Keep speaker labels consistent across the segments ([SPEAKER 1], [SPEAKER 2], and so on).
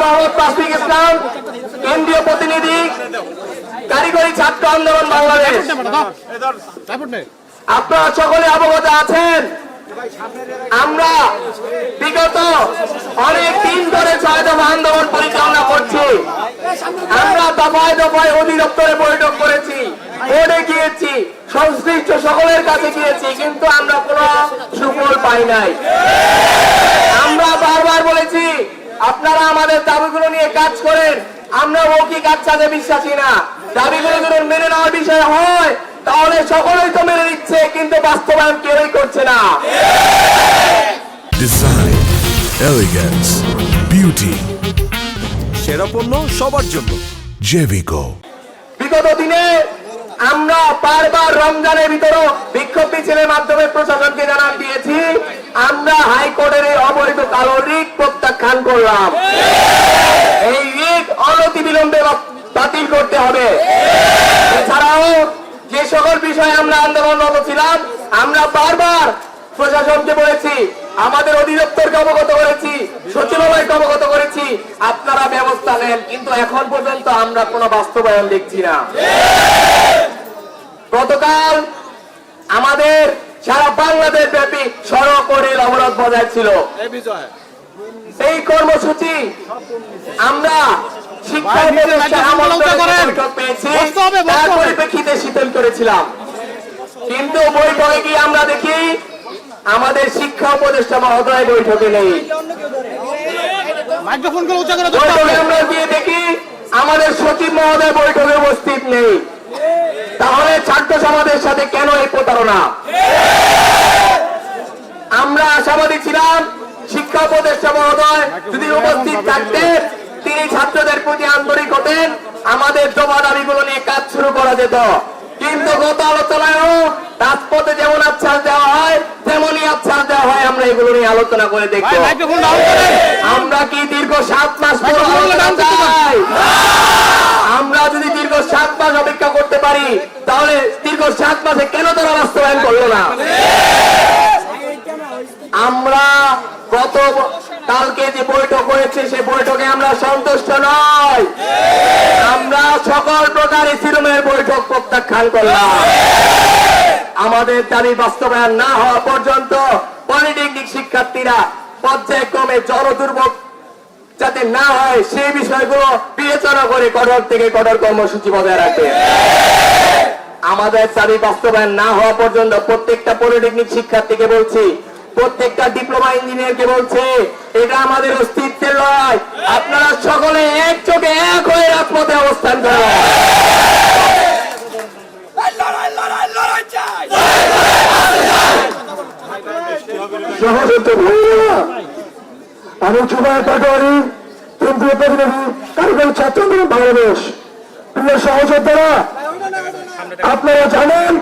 [SPEAKER 1] মোহাম্মদ তাসফিক ইসলাম, কেন্দ্রীয় প্রতিনিধি, কারিগরি ছাত্র আন্দোলন বাংলাদেশ। আপনারা সকলে অবগত আছেন, আমরা বিগত অনেক দিন ধরে 6 দফা আন্দোলন পরিচালনা করছি। আমরা দফায় দফায় অধিদপ্তরে বৈঠক করেছি, বোর্ডে গিয়েছি, সংশ্লিষ্ট সকলের কাছে গিয়েছি, কিন্তু আমরা কোনো সুফল পাই নাই। আমরা বারবার বলেছি আপনারা আমাদের দাবিগুলো নিয়ে কাজ করেন, আমরা মৌখিক কাজে বিশ্বাসী না। দাবিগুলো যদি মেনে নেওয়ার বিষয় হয় তাহলে সকলেই তো মেনে নিচ্ছে, কিন্তু বাস্তবায়ন কেউই করছে না।
[SPEAKER 2] ডিজাইন, এলিগেন্স, বিউটি,
[SPEAKER 3] সেরা পণ্য সবার জন্য
[SPEAKER 2] জেভিকো।
[SPEAKER 1] বিগত দিনে আমরা বারবার রমজানের ভিতরে বিক্ষোভ মিছিলের মাধ্যমে প্রশাসনকে জানান দিয়েছি, আমরা হাইকোর্টের এই অবৈধ কালো রিট প্রত্যাখ্যান করলাম। এই রিট অনতিবিলম্বে বাতিল করতে হবে। এছাড়াও যে সকল বিষয়ে আমরা আন্দোলনরত ছিলাম, আমরা বারবার প্রশাসনকে বলেছি, আমাদের অধিদপ্তরকে অবগত করেছি, সচিবালয়কে অবগত করেছি, আপনারা ব্যবস্থা নেন, কিন্তু এখন পর্যন্ত আমরা কোনো বাস্তবায়ন দেখছি না। গতকাল আমাদের সারা বাংলাদেশ ব্যাপী সড়ক ও রেল অবরোধ বজায় ছিল। এই কর্মসূচি আমরা শিক্ষা উপদেষ্টার আমন্ত্রণ পেয়েছি, তার পরিপ্রেক্ষিতে শিথিল করেছিলাম। কিন্তু বৈঠকে গিয়ে আমরা দেখি আমাদের শিক্ষা উপদেষ্টা মহোদয় বৈঠকে নেই। বৈঠকে আমরা গিয়ে দেখি আমাদের সচিব মহোদয় বৈঠকে উপস্থিত নেই। তাহলে ছাত্র সমাজের সাথে কেন এই প্রতারণা? আমরা আশাবাদী ছিলাম শিক্ষা উপদেষ্টা মহোদয় যদি উপস্থিত থাকতেন, তিনি ছাত্রদের প্রতি আন্তরিক হতেন, আমাদের জমা দাবিগুলো নিয়ে কাজ শুরু করা যেত। কিন্তু গত আলোচনায়ও রাজপথে যেমন আশ্বাস দেওয়া হয় তেমনই আশ্বাস দেওয়া হয়। আমরা এগুলো নিয়ে আলোচনা করে দেখব। আমরা কি দীর্ঘ 7 মাস চাই? আমরা যদি দীর্ঘ 7 মাস অপেক্ষা করতে পারি, তাহলে দীর্ঘ 7 মাসে কেন তারা বাস্তবায়ন করলো না? আমরা গত কালকে যে বৈঠক হয়েছে সে বৈঠকে আমরা সন্তুষ্ট নয়। আমরা সকল প্রকার ইসিরুমের বৈঠক প্রত্যাখ্যান করলাম। আমাদের দাবি বাস্তবায়ন না হওয়া পর্যন্ত পলিটেকনিক শিক্ষার্থীরা পর্যায়ক্রমে জনদুর্ভোগ যাতে না হয় সেই বিষয়গুলো বিবেচনা করে কঠোর থেকে কঠোর কর্মসূচি বজায় রাখবে। আমাদের দাবি বাস্তবায়ন না হওয়া পর্যন্ত প্রত্যেকটা পলিটেকনিক শিক্ষার্থীকে বলছি, প্রত্যেকটা ডিপ্লোমা ইঞ্জিনিয়ারকে বলছে, এটা আমাদের অস্তিত্বের লড়াই। আপনারা সকলে এক চোখে এক হয়ে রাজপথে অবস্থান করেন।
[SPEAKER 4] আমি জুবায়ের পাটোয়ারি, কেন্দ্রীয় প্রতিনিধি, কারিগরি ছাত্র আন্দোলন বাংলাদেশ। প্রিয় সহযোদ্ধারা, আপনারা জানেন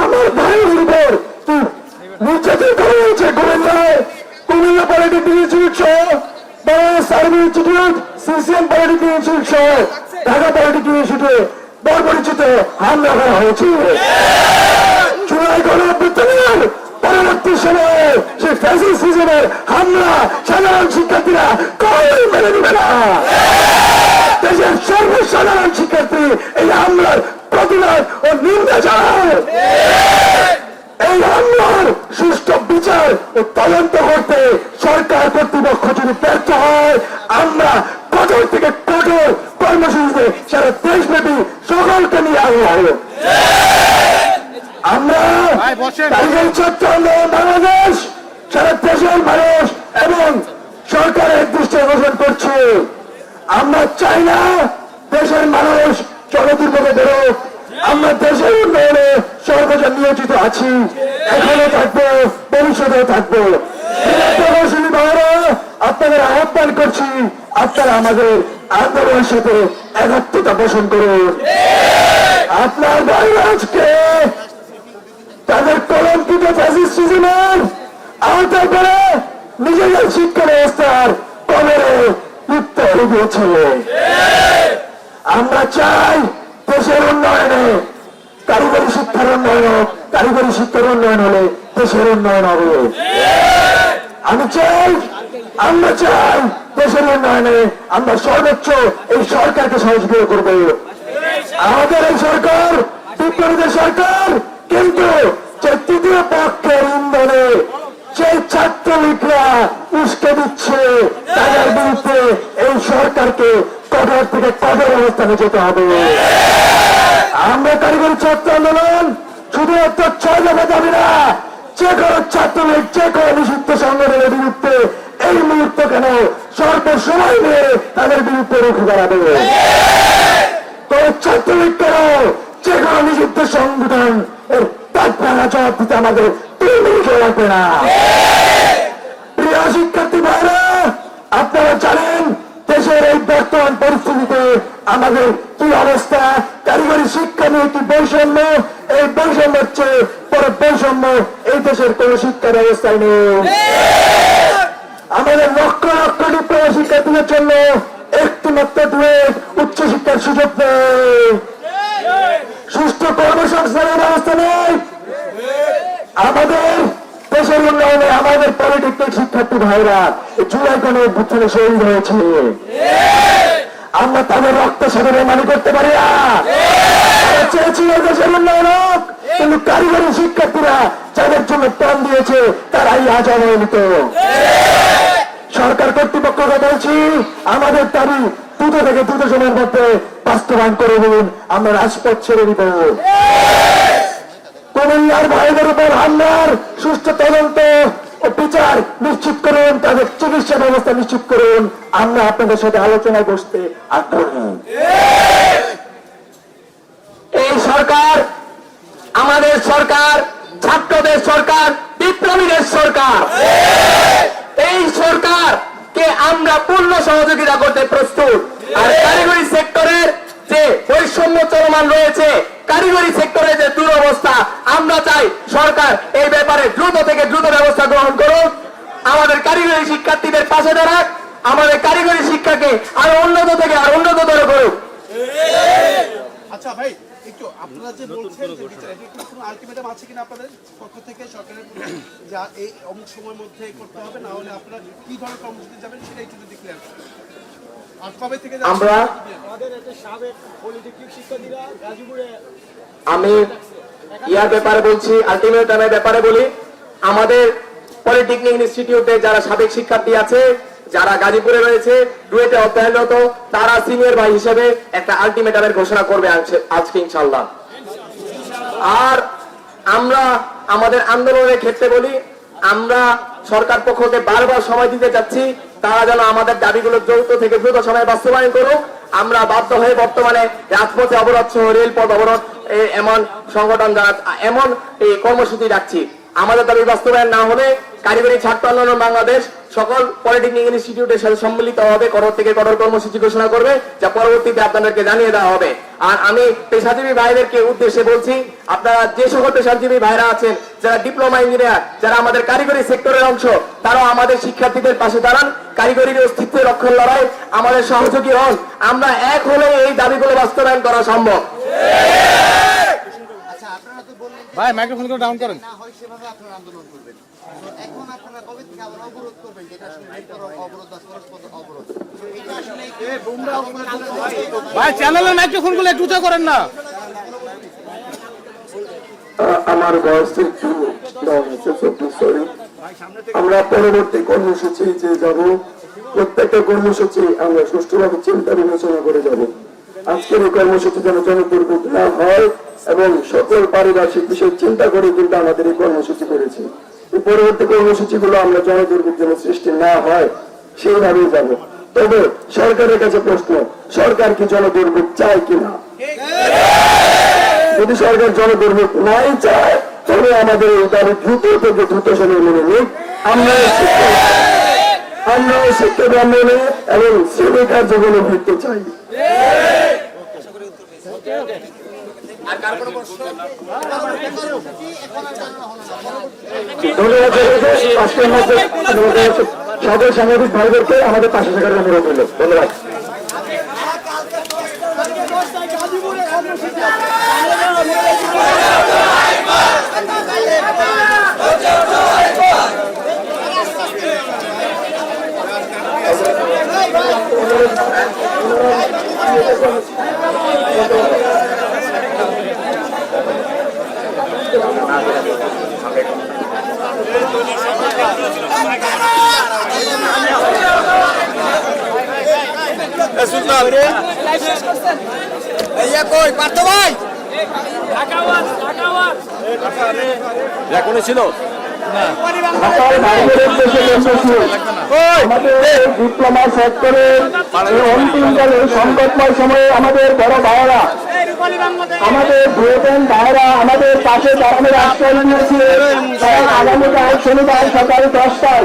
[SPEAKER 4] আমার ভাইয়ের উপর নির্যাতন করা হয়েছে কুমিল্লা পলিটেকনিক ইনস্টিটিউট সহ, Bangladesh army institute, CCM polytechnic institute সহ ঢাকা পলিটেকনিক ইনস্টিটিউটে বর্বরিচিত হামলা করা হয়েছে। জুলাই গণঅভ্যুত্থানের পরবর্তী সময়ে সেই ফ্যাসিস্ট সিজনের হামলা সাধারণ শিক্ষার্থীরা কখনোই মেনে নেবে না। দেশের সর্বসাধারণ শিক্ষার্থী এই হামলার প্রতিবাদ ও নিন্দা জানায়। এই হামলার সুষ্ঠু বিচার ও তদন্ত করতে সরকার কর্তৃপক্ষ যদি ব্যর্থ হয়, আমরা কঠোর থেকে কঠোর কর্মসূচিতে সারা দেশব্যাপী সকলকে নিয়ে আগ্রহ। আমরা কারিগরি ছাত্র আন্দোলন বাংলাদেশ সারা দেশের মানুষ এবং সরকারের দৃষ্টি আকর্ষণ করছে। আমরা চাই না দেশের মানুষ জনদুর্ভোগে বেরোক। আমরা দেশের উন্নয়নে সর্বদা নিয়োজিত আছি, এখনো থাকবো, ভবিষ্যতেও থাকবো। আপনাদের আহ্বান করছি, আপনারা আমাদের আন্দোলনের সাথে একাত্মতা পোষণ করুন। আপনার ভাইরাজকে তাদের কলঙ্কিত ফ্যাসিস্ট সিজনের আওতায় করে নিজেদের শিক্ষা ব্যবস্থার কবরে লিপ্ত হয়ে গিয়েছে। আমরা চাই দেশের উন্নয়নে কারিগরি শিক্ষার উন্নয়ন হোক, কারিগরি শিক্ষার উন্নয়ন হলে দেশের উন্নয়ন হবে। আমি চাই আমরা চাই দেশের উন্নয়নে আমরা সর্বোচ্চ এই সরকারকে সহযোগিতা করবো। আমাদের এই সরকার বিপ্লবীদের সরকার, কিন্তু যে তৃতীয় পক্ষের ইন্ধনে সেই ছাত্রলীগরা উস্কে দিচ্ছে তাদের বিরুদ্ধে এই সরকারকে কঠোর থেকে কঠোর অবস্থানে যেতে হবে। আমরা কারিগরি ছাত্র আন্দোলন শুধুমাত্র 6 দফা দাবি না, যে কোনো ছাত্রলীগ যে কোনো নিষিদ্ধ সংগঠনের বিরুদ্ধে এই মুহূর্তে কেন সর্বসময় নিয়ে তাদের বিরুদ্ধে রুখে দাঁড়াবে। তো ছাত্রলীগ কেন যে কোনো নিষিদ্ধ সংগঠন এর তাৎপর্য জবাব দিতে আমাদের 3 মিনিটও লাগবে না। প্রিয় শিক্ষার্থী ভাইরা, আপনারা জানেন দেশের এই বর্তমান পরিস্থিতিতে আমাদের কি অবস্থা, কারিগরি শিক্ষা নিয়ে কি বৈষম্য, এই বৈষম্যের চেয়ে বড় বৈষম্য এই দেশের কোন শিক্ষা ব্যবস্থায় নেই। আমাদের লক্ষ লক্ষ ডিপ্লোমা শিক্ষার্থীদের জন্য একটি মাত্র উচ্চশিক্ষার সুযোগ নেই, সুষ্ঠু কর্মসংস্থানের ব্যবস্থা নেই। আমাদের দেশের উন্নয়নে আমাদের পলিটেকনিক শিক্ষার্থী ভাইরা জুলাই গণঅভ্যুত্থানে শহীদ হয়েছে, আমরা তাদের রক্ত সাথে বেমানি করতে পারি না। চেয়েছিল দেশের উন্নয়ন হোক, কিন্তু কারিগরি শিক্ষার্থীরা যাদের জন্য প্রাণ দিয়েছে তারাই আজ অবহেলিত। সরকার কর্তৃপক্ষকে বলছি, আমাদের দাবি দ্রুত থেকে দ্রুত সময়ের মধ্যে বাস্তবায়ন করে দিন, আমরা রাজপথ ছেড়ে দিব। কুমিল্লার ভাইদের উপর হামলার সুষ্ঠু তদন্ত ও বিচার নিশ্চিত করুন, তাদের চিকিৎসা ব্যবস্থা নিশ্চিত করুন। আমরা আপনাদের সাথে আলোচনায় বসতে আগ্রহী।
[SPEAKER 1] এই সরকার আমাদের সরকার, ছাত্রদের সরকার, বিপ্লবীদের সরকার। এই সরকারকে আমরা পূর্ণ সহযোগিতা করতে প্রস্তুত। আর কারিগরি সেক্টরের যে বৈষম্য চলমান রয়েছে, কারিগরি সেক্টরের যে দুরবস্থা, আমরা চাই সরকার এই ব্যাপারে দ্রুত থেকে দ্রুত ব্যবস্থা গ্রহণ করুক, আমাদের কারিগরি শিক্ষার্থীদের পাশে দাঁড়াক, আমাদের কারিগরি শিক্ষাকে আরো উন্নত থেকে আরো উন্নততর করুক।
[SPEAKER 5] আচ্ছা ভাই, একটু আপনারা যে বলছেন যে বিচার, এটা কি কোনো আলটিমেটাম আছে কিনা আপনাদের পক্ষ থেকে সরকারের যা এই অমুক সময়ের মধ্যে করতে হবে, না হলে আপনারা কি ধরনের কর্মসূচি যাবেন সেটা একটু যদি ক্লিয়ার করেন। আর কবে থেকে
[SPEAKER 1] আমরা
[SPEAKER 5] আমাদের একটা সাবেক পলিটেকনিক শিক্ষার্থীরা গাজীপুরে,
[SPEAKER 1] আমি ইয়ার ব্যাপারে বলছি, আলটিমেটামের ব্যাপারে বলি, আমাদের পলিটেকনিক ইনস্টিটিউটে যারা সাবেক শিক্ষার্থী আছে, যারা গাজীপুরে রয়েছে, ডুয়েটে অধ্যয়নরত, তারা সিনিয়র ভাই হিসেবে একটা আলটিমেটামের ঘোষণা করবে আজকে ইনশাআল্লাহ। আর আমরা আমাদের আন্দোলনের ক্ষেত্রে বলি, আমরা সরকার পক্ষকে বারবার সময় দিতে চাচ্ছি, তারা যেন আমাদের দাবিগুলো দ্রুত থেকে দ্রুত সময় বাস্তবায়ন করুক। আমরা বাধ্য হয়ে বর্তমানে রাজপথে অবরোধ সহ রেলপথ অবরোধ এমন সংগঠন এমন কর্মসূচি রাখছি। আমাদের দাবি বাস্তবায়ন না হলে কারিগরি ছাত্র আন্দোলন বাংলাদেশ সকল পলিটেকনিক ইনস্টিটিউটের সাথে সম্মিলিত হবে, কঠোর থেকে কঠোর কর্মসূচি ঘোষণা করবে, যা পরবর্তীতে আপনাদেরকে জানিয়ে দেওয়া হবে। আর আমি পেশাজীবী ভাইদেরকে উদ্দেশ্যে বলছি, আপনারা যে সকল পেশাজীবী ভাইরা আছেন, যারা ডিপ্লোমা ইঞ্জিনিয়ার, যারা আমাদের কারিগরি সেক্টরের অংশ, তারাও আমাদের শিক্ষার্থীদের পাশে দাঁড়ান, কারিগরির অস্তিত্বের রক্ষণ লড়াই আমাদের সহযোগী হন। আমরা এক হলে এই দাবিগুলো বাস্তবায়ন করা সম্ভব।
[SPEAKER 5] ভাই মাইক্রোফোন করে ডাউন করেন।
[SPEAKER 6] না হয় সেভাবে আপনারা আন্দোলন করবেন। তো এখন আপনারা কবে থেকে আবার অবরোধ করবেন, যেটা আসলে রেলপথ অবরোধ বা সড়কপথ অবরোধ, তো এটা আসলে
[SPEAKER 5] ভাই চ্যানেলের মাইক্রোফোন গুলো একটু উঁচা করেন না।
[SPEAKER 4] আমার বয়স একটু সরি। আমরা পরবর্তী কর্মসূচি যে যাব, প্রত্যেকটা কর্মসূচি আমরা সুষ্ঠুভাবে চিন্তা বিবেচনা করে যাব। আজকের এই কর্মসূচি যেন জনদুর্ভোগ না হয় এবং সকল পারিপার্শ্বিক বিষয় চিন্তা করে কিন্তু আমাদের এই কর্মসূচি করেছি। এই পরবর্তী কর্মসূচিগুলো আমরা জনদুর্ভোগ যেন সৃষ্টি না হয় সেইভাবেই যাব। তবে সরকারের কাছে প্রশ্ন, সরকার কি জনদুর্ভোগ চায় কিনা? যদি সরকার জনদুর্ভোগ নাই চায়, তবে আমাদের এই দাবি দ্রুত থেকে দ্রুত সময় মেনে নিক। আমরা শিক্ষা ব্রাহ্মণে এবং শ্রেণী কার্যগুলো ভিত্তি চাই। ধন্যবাদ আজকের মধ্যে সকল সাংবাদিক ভাইদেরকে আমাদের পাশে থাকার অনুরোধ হল। ধন্যবাদ।
[SPEAKER 3] ছিল
[SPEAKER 4] ঢাকার বাইরের দেশে বসেছি আমাদের ডিপ্লোমা সেক্টরে এই অন্তিমকালে সংকটময় সময়ে আমাদের বড় ভাইয়েরা আমাদের ব্রিটেন ভাইয়েরা আমাদের পাশে দাঁড়ানোর আশ্রয় নিয়েছে। তারা আগামীকাল শনিবার সকাল 10টায়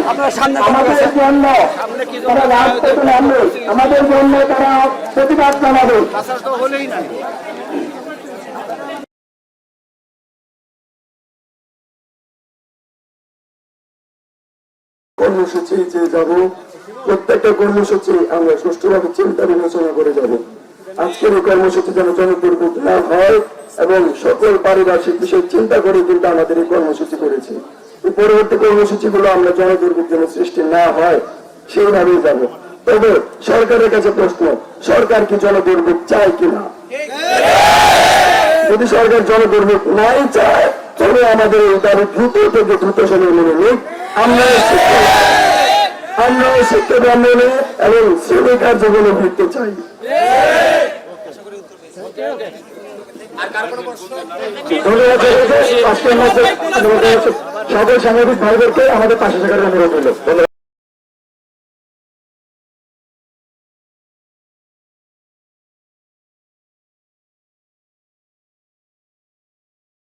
[SPEAKER 4] আমাদের জন্য তারা রাজপথে নামবে, আমাদের জন্য তারা প্রতিবাদ জানাবে। কর্মসূচি যে যাব, প্রত্যেকটা কর্মসূচি আমরা সুষ্ঠুভাবে চিন্তা বিবেচনা করে যাব। আজকের এই কর্মসূচি যেন জনদুর্ভোগ না হয় এবং সকল পারিপার্শ্বিক বিষয় চিন্তা করে কিন্তু আমাদের এই কর্মসূচি করেছি। এই পরবর্তী কর্মসূচিগুলো আমরা জনদুর্ভোগ যেন সৃষ্টি না হয় সেইভাবেই যাব। তবে সরকারের কাছে প্রশ্ন, সরকার কি জনদুর্ভোগ চায় কিনা? যদি সরকার জনদুর্ভোগ নাই চায় তবে আমাদের এই দাবি দ্রুত থেকে দ্রুত সময় মেনে নিক। আমরা শিক্ষা মেনে এবং শ্রমিক কার্যক্রমে ফিরতে চাই। ধন্যবাদ সকল সাংবাদিক ভাইদেরকে আমাদের পাশে থাকার অনুরোধ হলো।